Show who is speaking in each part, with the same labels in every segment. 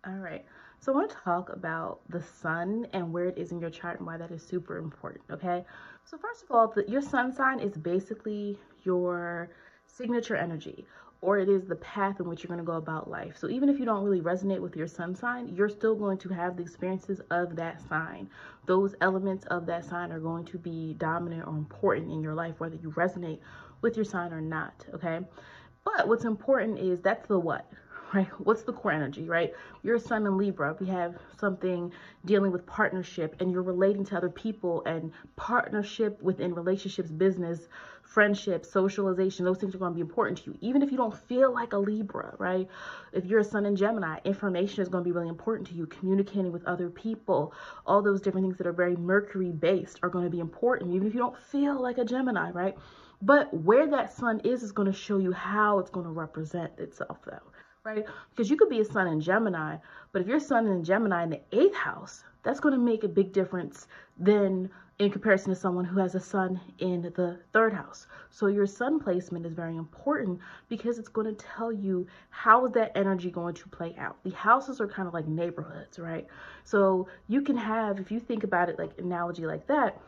Speaker 1: All right. So I want to talk about the sun and where it is in your chart and why that is super important. Okay. So first of all, your sun sign is basically your signature energy, or it is the path in which you're going to go about life. So even if you don't really resonate with your sun sign, you're still going to have the experiences of that sign. Those elements of that sign are going to be dominant or important in your life, whether you resonate with your sign or not. Okay. But what's important is that's the what, right? What's the core energy, right? You're a sun in Libra. We have something dealing with partnership, and you're relating to other people, and partnership within relationships, business, friendship, socialization. Those things are going to be important to you, even if you don't feel like a Libra, right? If you're a sun in Gemini, information is going to be really important to you. Communicating with other people, all those different things that are very Mercury based are going to be important, even if you don't feel like a Gemini, right? But where that sun is going to show you how it's going to represent itself, though, right? Because you could be a sun in Gemini, but if you're sun in Gemini in the 8th house, that's going to make a big difference than in comparison to someone who has a sun in the 3rd house. So your sun placement is very important because it's going to tell you how is that energy going to play out. The houses are kind of like neighborhoods, right? So you can have, if you think about it like analogy like that,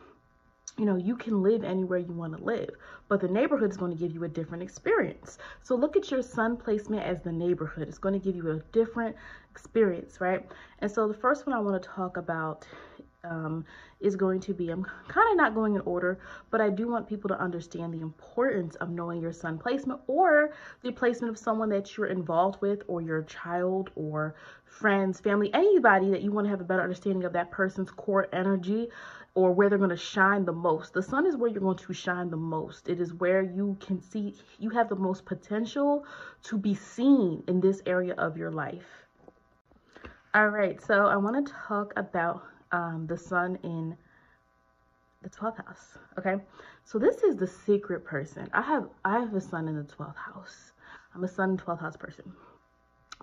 Speaker 1: you know, you can live anywhere you want to live, but the neighborhood is going to give you a different experience. So look at your sun placement as the neighborhood. It's going to give you a different experience, right? And so the first one I want to talk about is going to be, I'm kind of not going in order, but I do want people to understand the importance of knowing your sun placement or the placement of someone that you're involved with, or your child or friends, family, anybody that you want to have a better understanding of that person's core energy or where they're going to shine the most. The sun is where you're going to shine the most. It is where you can see, you have the most potential to be seen in this area of your life. All right, so I want to talk about the sun in the 12th house. Okay, so this is the secret person. I have a sun in the 12th house. I'm a sun in 12th house person.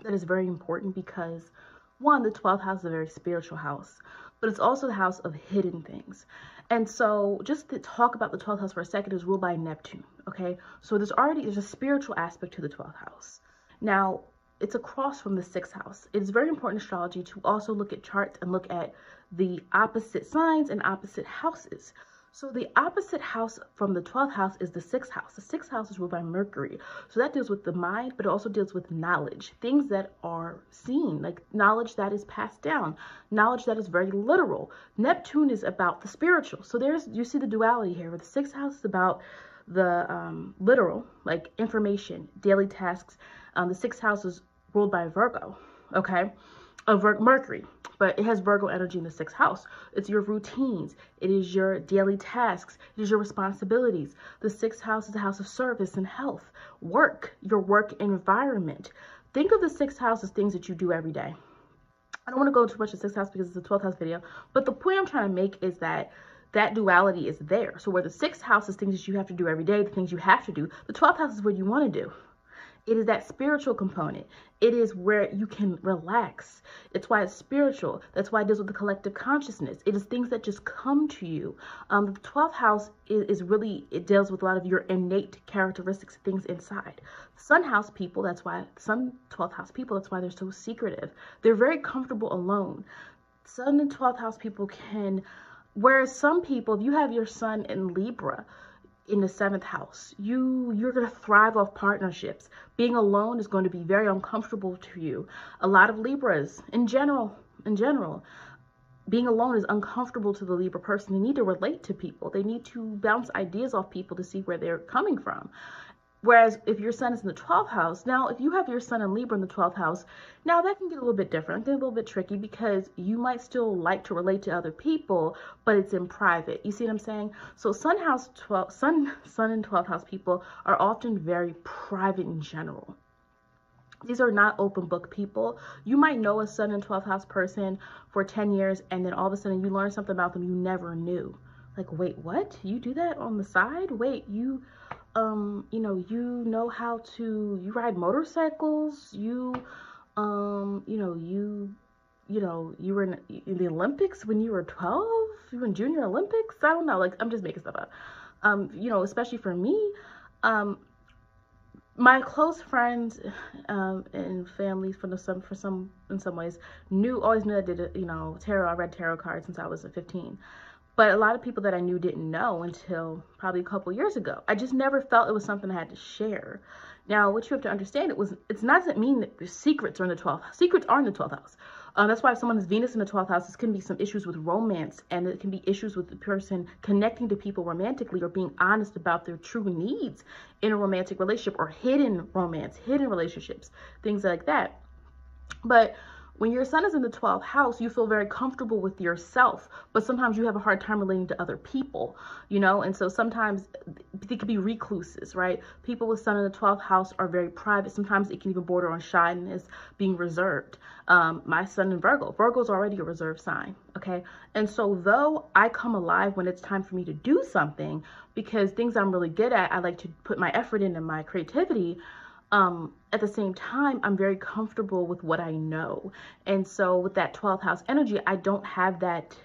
Speaker 1: That is very important because one, the 12th house is a very spiritual house, but it's also the house of hidden things. And so just to talk about the 12th house for a second, is ruled by Neptune. Okay, so there's a spiritual aspect to the 12th house. Now it's across from the 6th house. It's very important in astrology to also look at charts and look at the opposite signs and opposite houses. So the opposite house from the 12th house is the 6th house. The 6th house is ruled by Mercury. So that deals with the mind, but it also deals with knowledge, things that are seen, like knowledge that is passed down, knowledge that is very literal. Neptune is about the spiritual. So you see the duality here, where the 6th house is about the literal, like information, daily tasks. The 6th house is ruled by Virgo, okay? Mercury, but it has Virgo energy in the 6th house. It's your routines. It is your daily tasks. It is your responsibilities. The 6th house is the house of service and health, work, your work environment. Think of the 6th house as things that you do every day. I don't want to go too much to 6th house because it's a 12th house video, but the point I'm trying to make is that duality is there. So where the 6th house is things that you have to do every day, the things you have to do, the 12th house is what you want to do. It is that spiritual component. It is where you can relax. It's why it's spiritual. That's why it deals with the collective consciousness. It is things that just come to you. The 12th house is really, it deals with a lot of your innate characteristics, things inside. Sun house people, that's why, Sun 12th house people, that's why they're so secretive. They're very comfortable alone. Sun and 12th house people can, whereas some people, if you have your sun in Libra, in the 7th house, you're going to thrive off partnerships. Being alone is going to be very uncomfortable to you. A lot of Libras in general, being alone is uncomfortable to the Libra person. They need to relate to people. They need to bounce ideas off people to see where they're coming from. Whereas if your sun is in the 12th house, now if you have your sun in Libra in the 12th house, now that can get a little bit different, get a little bit tricky, because you might still like to relate to other people, but it's in private. You see what I'm saying? So sun and 12th house people are often very private in general. These are not open book people. You might know a sun and 12th house person for 10 years, and then all of a sudden you learn something about them you never knew. Like, wait, what? You do that on the side? Wait, you know how to, you ride motorcycles, you were in the Olympics when you were 12, you were in Junior Olympics. I don't know, like, I'm just making stuff up. Especially for me, My close friends and families in some ways always knew I did, tarot. I read tarot cards since I was 15. But a lot of people that I knew didn't know until probably a couple years ago. I just never felt it was something I had to share. Now, what you have to understand, it's not doesn't mean that the secrets are in the 12th house. Secrets are in the 12th house. That's why if someone has Venus in the 12th house, this can be some issues with romance, and it can be issues with the person connecting to people romantically or being honest about their true needs in a romantic relationship, or hidden romance, hidden relationships, things like that. But when your sun is in the 12th house, you feel very comfortable with yourself, but sometimes you have a hard time relating to other people, and so sometimes they could be recluses, right? People with sun in the 12th house are very private. Sometimes it can even border on shyness, being reserved. My sun in Virgo is already a reserved sign, okay? And so though I come alive when it's time for me to do something, because things I'm really good at, I like to put my effort into my creativity, at the same time, I'm very comfortable with what I know. And so with that 12th house energy, I don't have that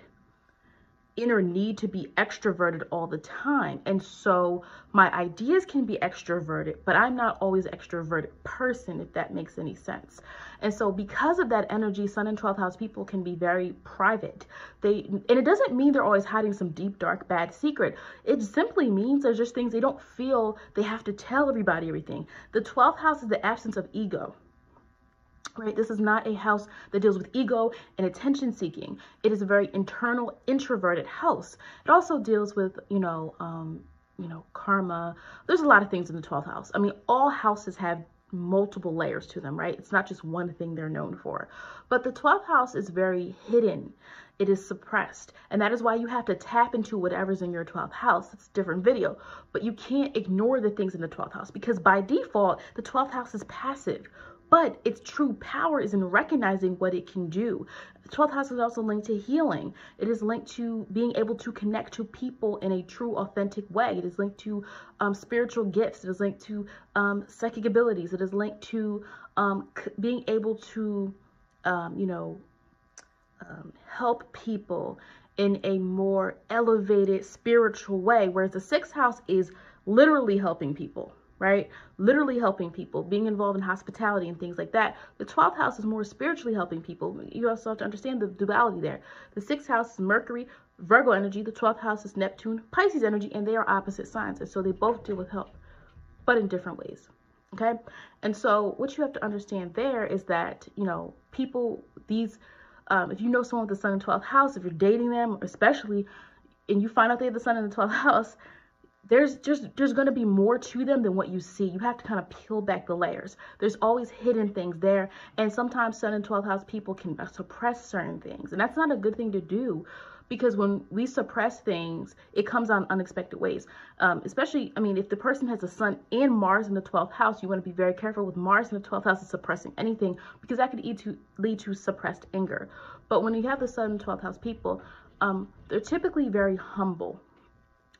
Speaker 1: inner need to be extroverted all the time. And so my ideas can be extroverted, but I'm not always an extroverted person, if that makes any sense. And so because of that energy, sun and 12th house people can be very private. And it doesn't mean they're always hiding some deep, dark, bad secret. It simply means there's just things they don't feel they have to tell everybody everything. The 12th house is the absence of ego. Right? This is not a house that deals with ego and attention seeking. It is a very internal, introverted house. It also deals with, karma. There's a lot of things in the 12th house. I mean, all houses have multiple layers to them, right? It's not just one thing they're known for. But the 12th house is very hidden. It is suppressed. And that is why you have to tap into whatever's in your 12th house. It's a different video. But you can't ignore the things in the 12th house, because by default, the 12th house is passive. But its true power is in recognizing what it can do. The 12th house is also linked to healing. It is linked to being able to connect to people in a true, authentic way. It is linked to spiritual gifts. It is linked to psychic abilities. It is linked to being able to, help people in a more elevated spiritual way. Whereas the 6th house is literally helping people. Right? Literally helping people, being involved in hospitality and things like that. The 12th house is more spiritually helping people. You also have to understand the duality there. The 6th house is Mercury, Virgo energy. The 12th house is Neptune, Pisces energy, and they are opposite signs. And so they both deal with help, but in different ways. Okay? And so what you have to understand there is that, people, if you know someone with the sun in the 12th house, if you're dating them, especially, and you find out they have the sun in the 12th house, there's going to be more to them than what you see. You have to kind of peel back the layers. There's always hidden things there. And sometimes sun and 12th house people can suppress certain things. And that's not a good thing to do, because when we suppress things, it comes on unexpected ways. Especially, if the person has a sun and Mars in the 12th house, you want to be very careful with Mars in the 12th house of suppressing anything, because that could lead to suppressed anger. But when you have the sun and 12th house people, they're typically very humble.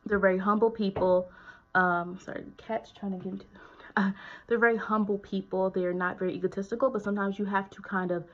Speaker 1: They're very humble people. Sorry, the cat's trying to get into they're very humble people. They're not very egotistical, but sometimes you have to kind of,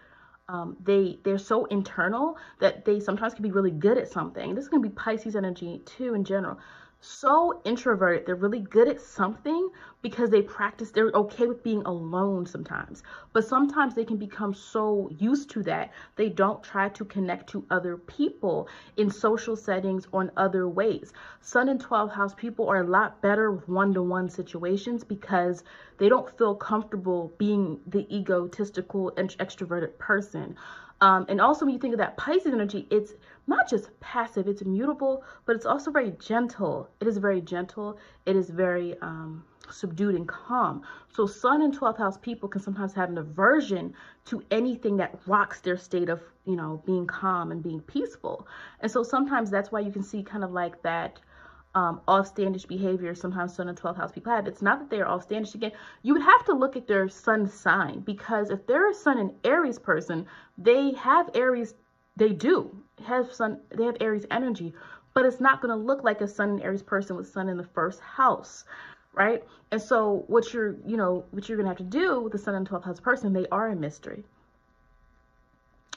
Speaker 1: they're so internal that they sometimes can be really good at something. This is going to be Pisces energy too in general. So introverted, they're really good at something because they're okay with being alone sometimes. But sometimes they can become so used to that, they don't try to connect to other people in social settings or in other ways. Sun and 12th house people are a lot better with one-to-one situations because they don't feel comfortable being the egotistical and extroverted person. And also when you think of that Pisces energy, it's not just passive, it's mutable, but it's also very gentle. It is very gentle. It is very subdued and calm. So sun and 12th house people can sometimes have an aversion to anything that rocks their state of, being calm and being peaceful. And so sometimes that's why you can see kind of like that offstandish behavior sometimes sun and 12th house people have. It's not that they are offstandish. Again, you would have to look at their sun sign, because if they're a sun and Aries person, they have Aries, they have Aries energy, but it's not going to look like a sun and Aries person with sun in the 1st house, right? And so what you're going to have to do with the sun and 12th house person, they are a mystery.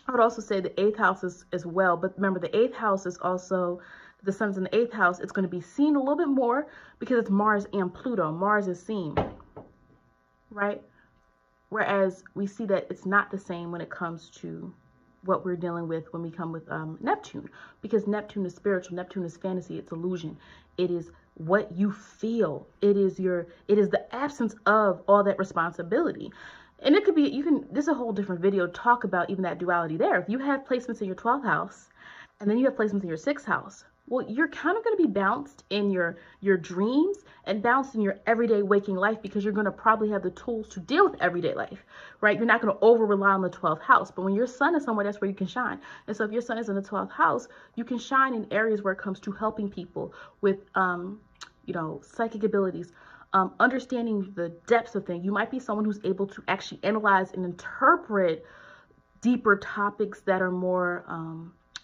Speaker 1: I would also say the 8th house as well, but remember the 8th house is also, the sun's in the 8th house, it's going to be seen a little bit more because it's Mars and Pluto. Mars is seen. right? Whereas we see that it's not the same when it comes to what we're dealing with when we come with Neptune, because Neptune is spiritual, Neptune is fantasy, it's illusion, it is what you feel, it is the absence of all that responsibility. And it could be, this is a whole different video, talk about even that duality there. If you have placements in your 12th house and then you have placements in your 6th house, well, you're kind of going to be bounced in your dreams and bounced in your everyday waking life, because you're going to probably have the tools to deal with everyday life, right? You're not going to over rely on the 12th house. But when your sun is somewhere, that's where you can shine. And so if your sun is in the 12th house, you can shine in areas where it comes to helping people with, psychic abilities, understanding the depths of things. You might be someone who's able to actually analyze and interpret deeper topics that are more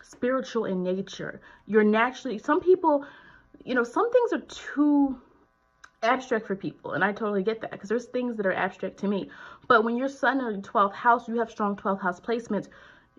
Speaker 1: spiritual in nature. You're naturally, some people, some things are too abstract for people, and I totally get that, because there's things that are abstract to me. But when your sun in 12th house, you have strong 12th house placements,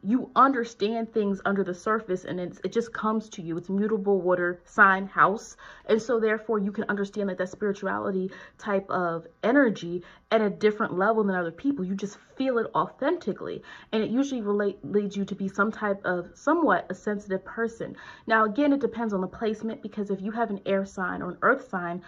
Speaker 1: you understand things under the surface, and it just comes to you. It's mutable water sign house, and so therefore you can understand that spirituality type of energy at a different level than other people. You just feel it authentically, and it usually leads you to be somewhat a sensitive person. Now again, it depends on the placement, because if you have an air sign or an earth sign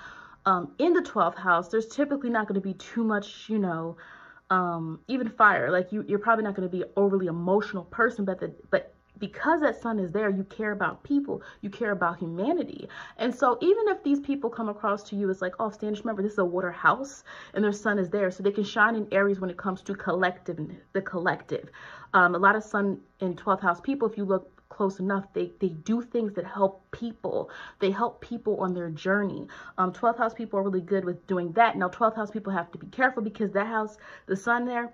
Speaker 1: in the 12th house, there's typically not going to be too much, even fire. Like you're probably not going to be an overly emotional person, but because that sun is there, you care about people, you care about humanity. And so even if these people come across to you as like, oh, Stan, just remember, this is a water house and their sun is there, so they can shine in areas when it comes to the collective. A lot of sun in 12th house people, if you look close enough, they do things that help people. They help people on their journey. 12th house people are really good with doing that. Now 12th house people have to be careful, because that house, the sun there,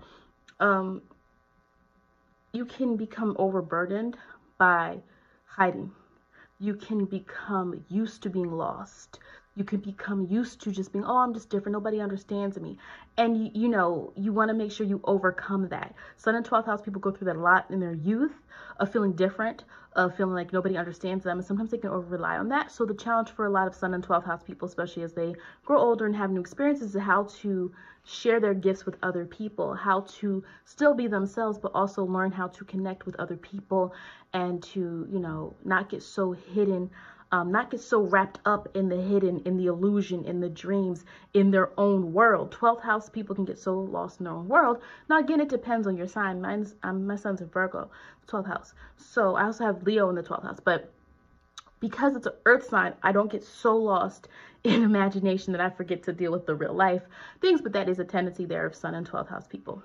Speaker 1: you can become overburdened by hiding. You can become used to being lost. You can become used to just being, oh, I'm just different, nobody understands me. And you want to make sure you overcome that. Sun and 12th house people go through that a lot in their youth, of feeling different, of feeling like nobody understands them, and sometimes they can over rely on that. So the challenge for a lot of Sun and 12th house people, especially as they grow older and have new experiences, is how to share their gifts with other people, how to still be themselves, but also learn how to connect with other people, and to, not get so hidden, not get so wrapped up in the hidden, in the illusion, in the dreams, in their own world. 12th house people can get so lost in their own world. Now again, it depends on your sign. My son's a Virgo, 12th house. So I also have Leo in the 12th house, but because it's an earth sign, I don't get so lost in imagination that I forget to deal with the real life things, but that is a tendency there of sun and 12th house people.